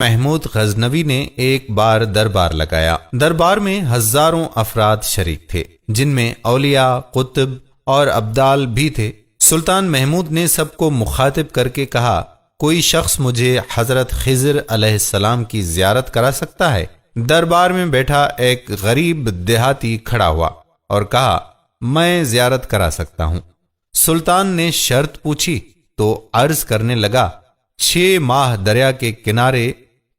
محمود غزنوی نے ایک بار دربار لگایا۔ دربار میں ہزاروں افراد شریک تھے، جن میں اولیاء، قطب اور ابدال بھی تھے۔ سلطان محمود نے سب کو مخاطب کر کے کہا، کوئی شخص مجھے حضرت خضر علیہ السلام کی زیارت کرا سکتا ہے؟ دربار میں بیٹھا ایک غریب دیہاتی کھڑا ہوا اور کہا، میں زیارت کرا سکتا ہوں۔ سلطان نے شرط پوچھی تو عرض کرنے لگا، 6 ماہ دریا کے کنارے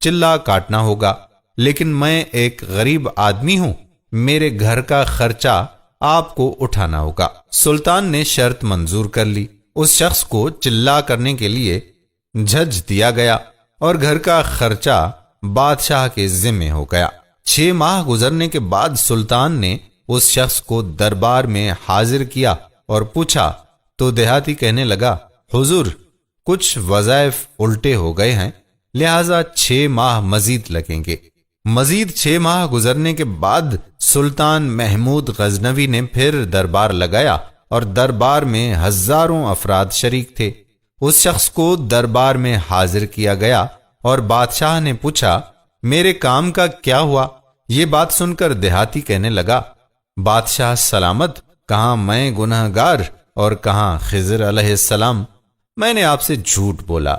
چلا کاٹنا ہوگا، لیکن میں ایک غریب آدمی ہوں، میرے گھر کا خرچہ آپ کو اٹھانا ہوگا۔ سلطان نے شرط منظور کر لی۔ اس شخص کو چلا کرنے کے لیے جج دیا گیا اور گھر کا خرچہ بادشاہ کے ذمہ ہو گیا۔ 6 ماہ گزرنے کے بعد سلطان نے اس شخص کو دربار میں حاضر کیا اور پوچھا تو دیہاتی کہنے لگا، حضور، کچھ وظائف الٹے ہو گئے ہیں، لہذا 6 ماہ مزید لگیں گے۔ مزید 6 ماہ گزرنے کے بعد سلطان محمود غزنوی نے پھر دربار لگایا اور دربار میں ہزاروں افراد شریک تھے۔ اس شخص کو دربار میں حاضر کیا گیا اور بادشاہ نے پوچھا، میرے کام کا کیا ہوا؟ یہ بات سن کر دیہاتی کہنے لگا، بادشاہ سلامت، کہاں میں گنہگار اور کہاں خضر علیہ السلام؟ میں نے آپ سے جھوٹ بولا،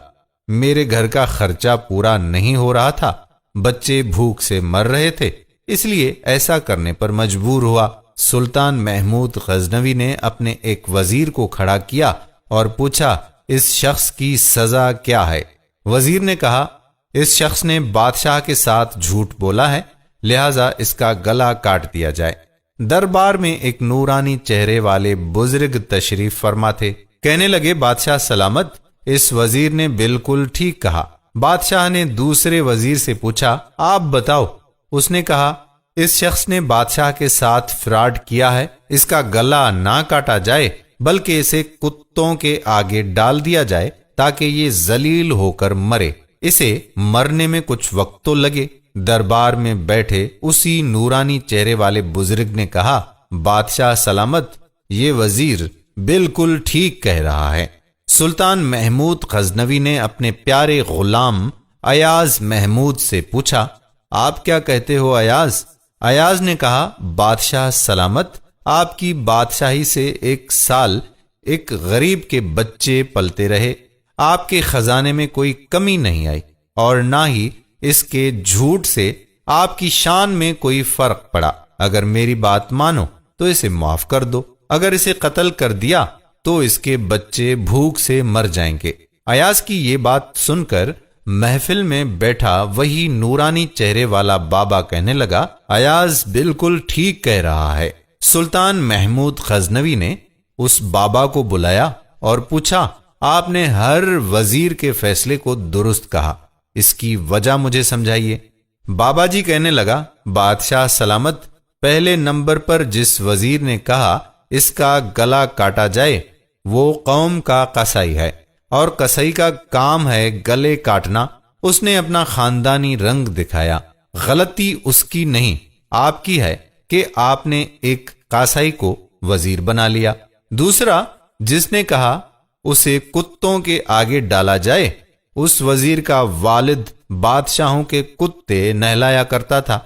میرے گھر کا خرچہ پورا نہیں ہو رہا تھا، بچے بھوک سے مر رہے تھے، اس لیے ایسا کرنے پر مجبور ہوا۔ سلطان محمود غزنوی نے اپنے ایک وزیر کو کھڑا کیا اور پوچھا، اس شخص کی سزا کیا ہے؟ وزیر نے کہا، اس شخص نے بادشاہ کے ساتھ جھوٹ بولا ہے، لہذا اس کا گلا کاٹ دیا جائے۔ دربار میں ایک نورانی چہرے والے بزرگ تشریف فرما تھے۔ کہنے لگے، بادشاہ سلامت، اس وزیر نے بالکل ٹھیک کہا۔ بادشاہ نے دوسرے وزیر سے پوچھا، آپ بتاؤ۔ اس نے کہا، اس شخص نے بادشاہ کے ساتھ فراڈ کیا ہے، اس کا گلا نہ کاٹا جائے بلکہ اسے کتوں کے آگے ڈال دیا جائے تاکہ یہ ذلیل ہو کر مرے، اسے مرنے میں کچھ وقت تو لگے۔ دربار میں بیٹھے اسی نورانی چہرے والے بزرگ نے کہا، بادشاہ سلامت، یہ وزیر بالکل ٹھیک کہہ رہا ہے۔ سلطان محمود غزنوی نے اپنے پیارے غلام ایاز محمود سے پوچھا، آپ کیا کہتے ہو ایاز؟ ایاز نے کہا، بادشاہ سلامت، آپ کی بادشاہی سے 1 سال ایک غریب کے بچے پلتے رہے، آپ کے خزانے میں کوئی کمی نہیں آئی اور نہ ہی اس کے جھوٹ سے آپ کی شان میں کوئی فرق پڑا۔ اگر میری بات مانو تو اسے معاف کر دو، اگر اسے قتل کر دیا تو اس کے بچے بھوک سے مر جائیں گے۔ ایاز کی یہ بات سن کر محفل میں بیٹھا وہی نورانی چہرے والا بابا کہنے لگا، ایاز بالکل ٹھیک کہہ رہا ہے۔ سلطان محمود غزنوی نے اس بابا کو بلایا اور پوچھا، آپ نے ہر وزیر کے فیصلے کو درست کہا، اس کی وجہ مجھے سمجھائیے۔ بابا جی کہنے لگا، بادشاہ سلامت، پہلے نمبر پر جس وزیر نے کہا اس کا گلا کاٹا جائے وہ قوم کا قصائی ہے، اور قصائی کا کام ہے گلے کاٹنا۔ اس نے اپنا خاندانی رنگ دکھایا، غلطی اس کی نہیں، آپ کی ہے کہ آپ نے ایک قصائی کو وزیر بنا لیا۔ دوسرا جس نے کہا اسے کتوں کے آگے ڈالا جائے، اس وزیر کا والد بادشاہوں کے کتے نہلایا کرتا تھا،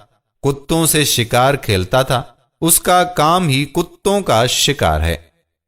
کتوں سے شکار کھیلتا تھا، اس کا کام ہی کتوں کا شکار ہے،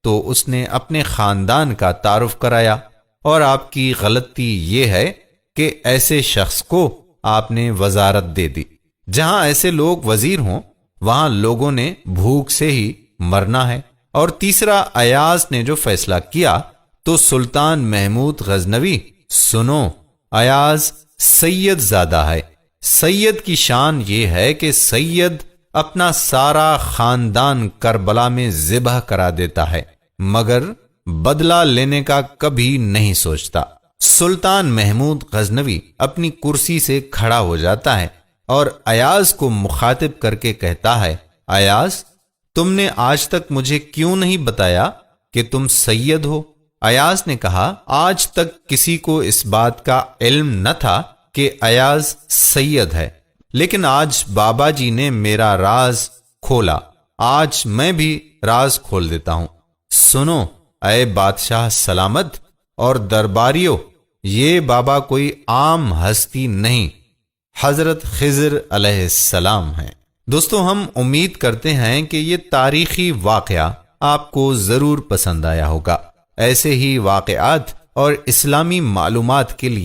تو اس نے اپنے خاندان کا تعارف کرایا۔ اور آپ کی غلطی یہ ہے کہ ایسے شخص کو آپ نے وزارت دے دی۔ جہاں ایسے لوگ وزیر ہوں وہاں لوگوں نے بھوک سے ہی مرنا ہے۔ اور تیسرا ایاز نے جو فیصلہ کیا تو سلطان محمود غزنوی، سنو، ایاز سید زادہ ہے۔ سید کی شان یہ ہے کہ سید اپنا سارا خاندان کربلا میں ذبح کرا دیتا ہے مگر بدلہ لینے کا کبھی نہیں سوچتا۔ سلطان محمود غزنوی اپنی کرسی سے کھڑا ہو جاتا ہے اور ایاز کو مخاطب کر کے کہتا ہے، ایاز، تم نے آج تک مجھے کیوں نہیں بتایا کہ تم سید ہو؟ ایاز نے کہا، آج تک کسی کو اس بات کا علم نہ تھا کہ ایاز سید ہے، لیکن آج بابا جی نے میرا راز کھولا، آج میں بھی راز کھول دیتا ہوں۔ سنو اے بادشاہ سلامت اور درباریوں، یہ بابا کوئی عام ہستی نہیں، حضرت خضر علیہ السلام ہیں۔ دوستو، ہم امید کرتے ہیں کہ یہ تاریخی واقعہ آپ کو ضرور پسند آیا ہوگا۔ ایسے ہی واقعات اور اسلامی معلومات کے لیے